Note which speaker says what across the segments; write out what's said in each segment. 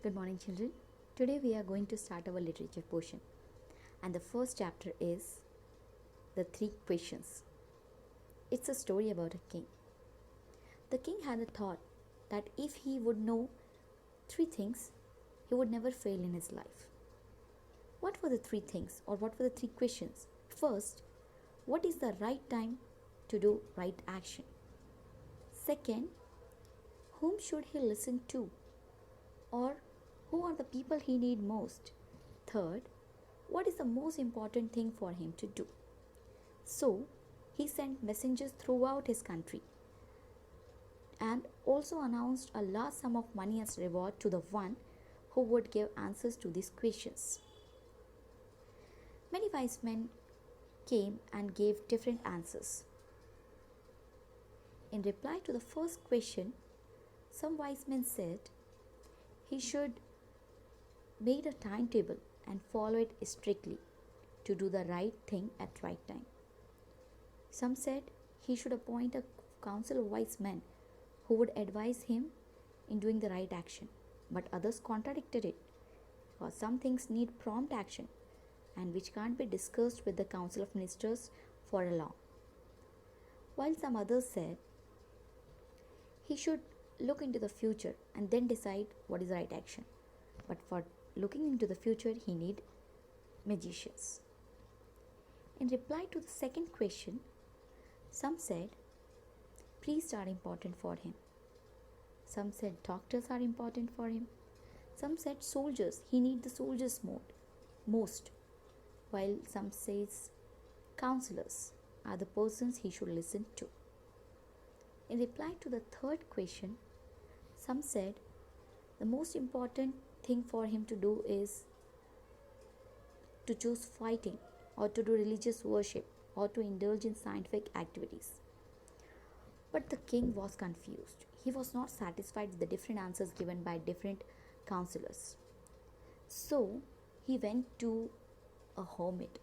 Speaker 1: Good morning, children. Today we are going to start our literature portion, and the first chapter is The Three Questions. It's a story about a king. The king had a thought that if he would know three things, he would never fail in his life. What were the three things, or what were the three questions? First, what is the right time to do right action? Second, whom should he listen to? Or who are the people he need most? Third, what is the most important thing for him to do? So, he sent messengers throughout his country and also announced a large sum of money as reward to the one who would give answers to these questions. Many wise men came and gave different answers. In reply to the first question, some wise men said he should make a timetable and follow it strictly to do the right thing at right time. Some said he should appoint a council of wise men who would advise him in doing the right action, but others contradicted it because some things need prompt action and which can't be discussed with the council of ministers for a long. While some others said he should look into the future and then decide what is the right action, but for looking into the future he need magicians. In reply to the second question, some said priests are important for him. Some said doctors are important for him. Some said soldiers, he need the soldiers most. While some says counselors are the persons he should listen to. In reply to the third question, some said the most important thing for him to do is to choose fighting or to do religious worship or to indulge in scientific activities. But the king was confused. He was not satisfied with the different answers given by different counselors. So he went to a hermit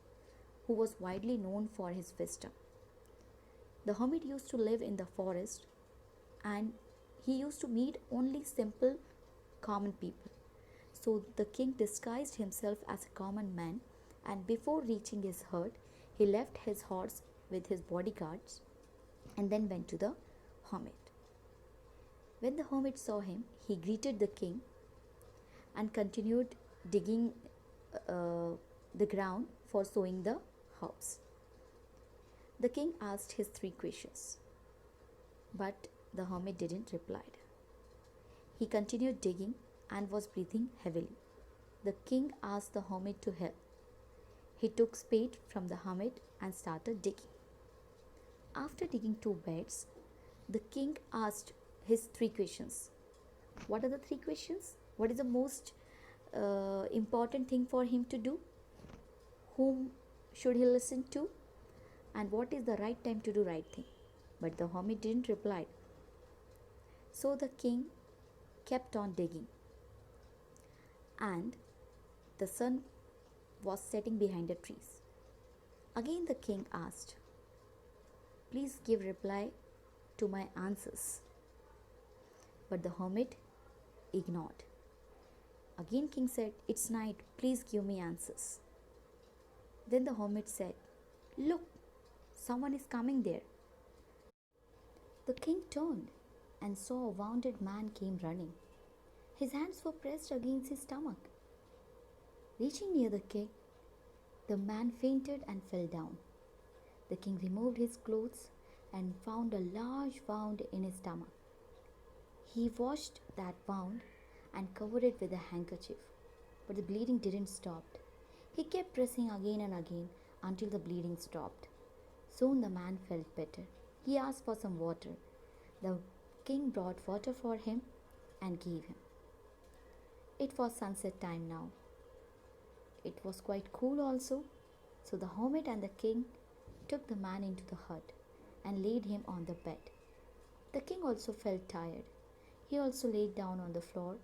Speaker 1: who was widely known for his wisdom. The hermit used to live in the forest and he used to meet only simple, common people. So the king disguised himself as a common man, and before reaching his hut, he left his horse with his bodyguards and then went to the hermit. When the hermit saw him, he greeted the king and continued digging the ground for sowing the herbs. The king asked his three questions, but the hermit didn't reply. He continued digging and was breathing heavily. The king asked the hermit to help. He took spade from the hermit and started digging. After digging 2 beds, the king asked his three questions. What are the three questions? What is the most important thing for him to do? Whom should he listen to? And what is the right time to do right thing? But the hermit didn't reply. So the king kept on digging, and the sun was setting behind the trees. Again the king asked, please give reply to my answers. But the hermit ignored. Again king said, it's night, please give me answers. Then the hermit said, look, someone is coming there. The king turned and saw a wounded man came running. His hands were pressed against his stomach. Reaching near the king, the man fainted and fell down. The king removed his clothes and found a large wound in his stomach. He washed that wound and covered it with a handkerchief, but the bleeding didn't stop. He kept pressing again and again until the bleeding stopped. Soon the man felt better. He asked for some water. The king brought water for him and gave him. It was sunset time now. It was quite cool also. So the hermit and the king took the man into the hut and laid him on the bed. The king also felt tired. He also laid down on the floor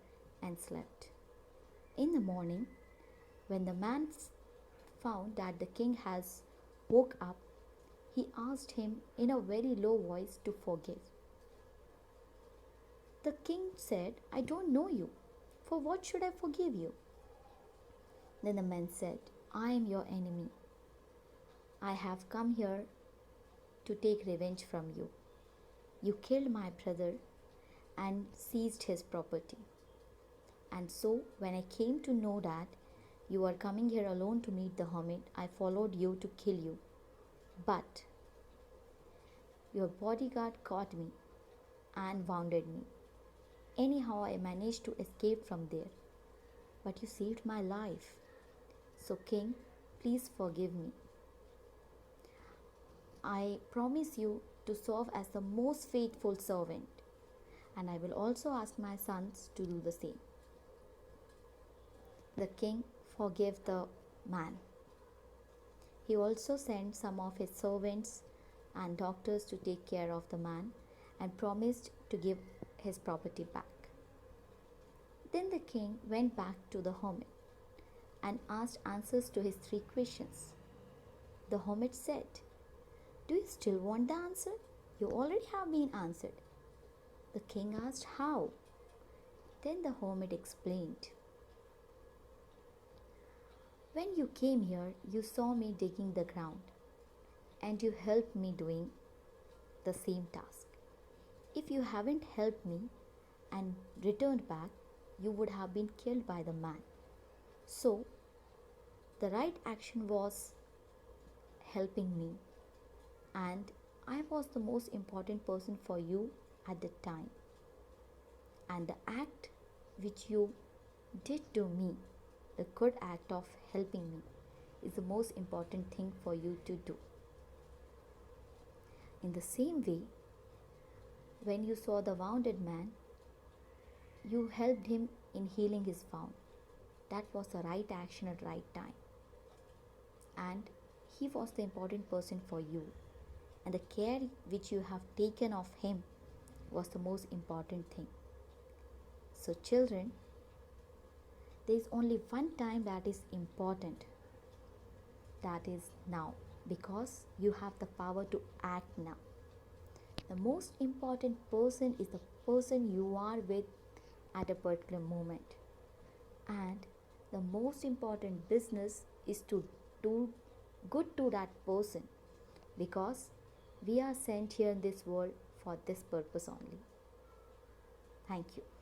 Speaker 1: and slept. In the morning, when the man found that the king has woke up, he asked him in a very low voice to forgive. The king said, I don't know you. For what should I forgive you? Then the man said, I am your enemy. I have come here to take revenge from you. You killed my brother and seized his property. And so, when I came to know that you are coming here alone to meet the hermit, I followed you to kill you. But your bodyguard caught me and wounded me. Anyhow, I managed to escape from there. But you saved my life. So, King, please forgive me. I promise you to serve as the most faithful servant, and I will also ask my sons to do the same. The king forgave the man. He also sent some of his servants and doctors to take care of the man and promised to give his property back. Then the king went back to the hermit and asked answers to his three questions. The hermit said, Do you still want the answer? You already have been answered. The king asked, How? Then the hermit explained, When you came here, you saw me digging the ground, and you helped me doing the same task. If you haven't helped me and returned back, you would have been killed by the man. So, the right action was helping me, and I was the most important person for you at the time. And the act which you did to me, the good act of helping me, is the most important thing for you to do. In the same way, when you saw the wounded man, you helped him in healing his wound. That was the right action at the right time. And he was the important person for you. And the care which you have taken of him was the most important thing. So, children, there is only one time that is important. That is now. Because you have the power to act now. The most important person is the person you are with at a particular moment. And the most important business is to do good to that person, because we are sent here in this world for this purpose only. Thank you.